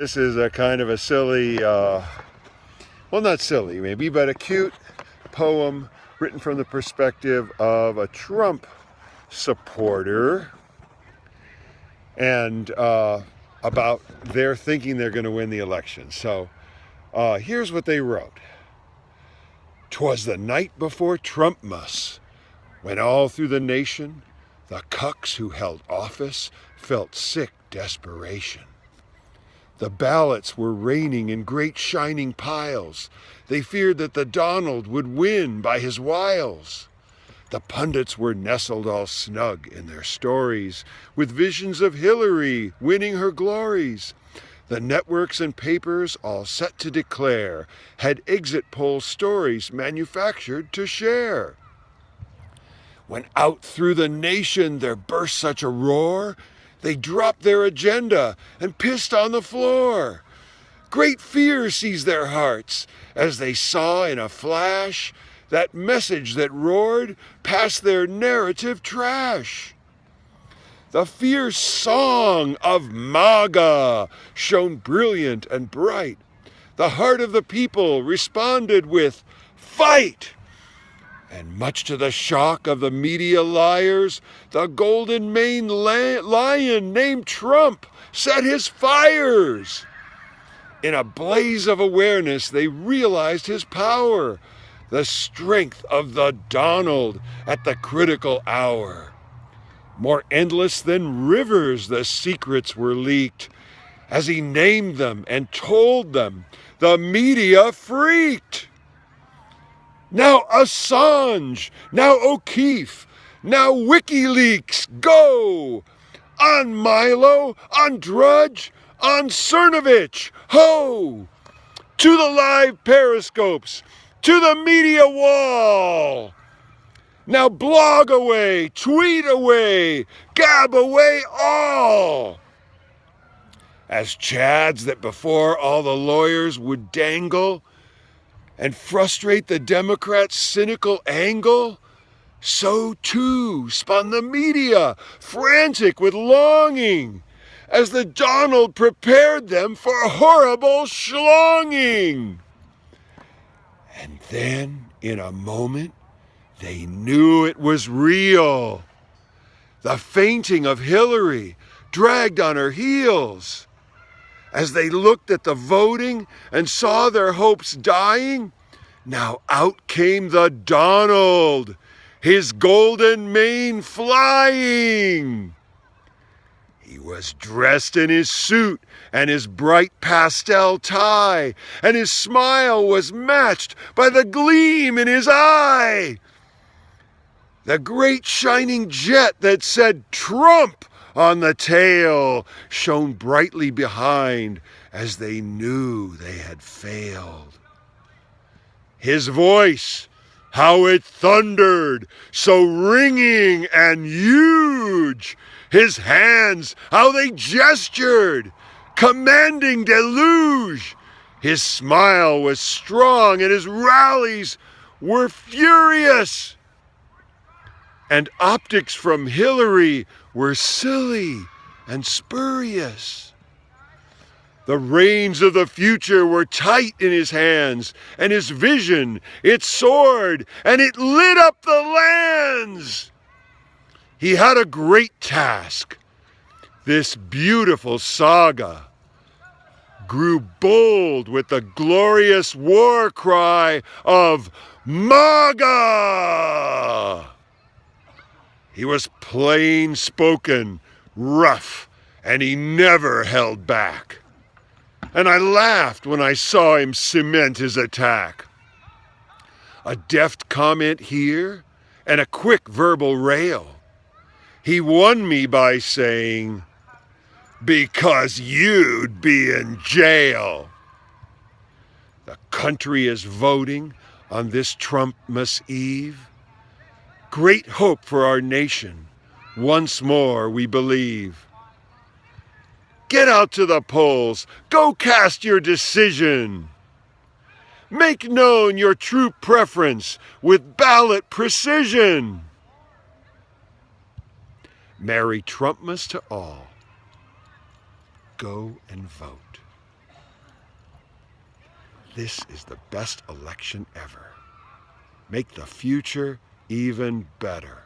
This is a kind of a silly, well, not silly maybe, but a cute poem written from the perspective of a Trump supporter and about their thinking they're going to win the election. So here's what they wrote. "'Twas the night before TrumpMas, when all through the nation the cucks who held office felt sick desperation. The ballots were raining in great shining piles. They feared that the Donald would win by his wiles. The pundits were nestled all snug in their stories, with visions of Hillary winning her glories. The networks and papers, all set to declare, had exit poll stories manufactured to share. When out through the nation there burst such a roar, they dropped their agenda and pissed on the floor. Great fear seized their hearts as they saw in a flash that message that roared past their narrative trash. The fierce song of MAGA shone brilliant and bright. The heart of the people responded with fight. And much to the shock of the media liars, the golden maned lion named Trump set his fires. In a blaze of awareness, they realized his power, the strength of the Donald at the critical hour. More endless than rivers, the secrets were leaked. As he named them and told them, the media freaked. Now Assange, now O'Keefe, now WikiLeaks, go! On Milo, on Drudge, on Cernovich, ho! To the live periscopes, to the media wall! Now blog away, tweet away, gab away all! As chads that before all the lawyers would dangle, and frustrate the Democrats' cynical angle, so too spun the media, frantic with longing, as the Donald prepared them for horrible schlonging. And then, in a moment, they knew it was real. The fainting of Hillary dragged on her heels. As they looked at the voting and saw their hopes dying, now out came the Donald, his golden mane flying. He was dressed in his suit and his bright pastel tie, and his smile was matched by the gleam in his eye. The great shining jet that said Trump on the tail shone brightly behind as they knew they had failed. His voice, how it thundered, so ringing and huge. His hands, how they gestured, commanding deluge. His smile was strong and his rallies were furious. And optics from Hillary were silly and spurious. The reins of the future were tight in his hands, and his vision, it soared, and it lit up the lands. He had a great task. This beautiful saga grew bold with the glorious war cry of MAGA. He was plain spoken, rough, and he never held back. And I laughed when I saw him cement his attack. A deft comment here and a quick verbal rail. He won me by saying, "Because you'd be in jail." The country is voting on this TrumpMas Eve. Great hope for our nation. Once more we believe. Get out to the polls. Go cast your decision. Make known your true preference with ballot precision. Merry TrumpMas to all. Go and vote. This is the best election ever. Make the future even better.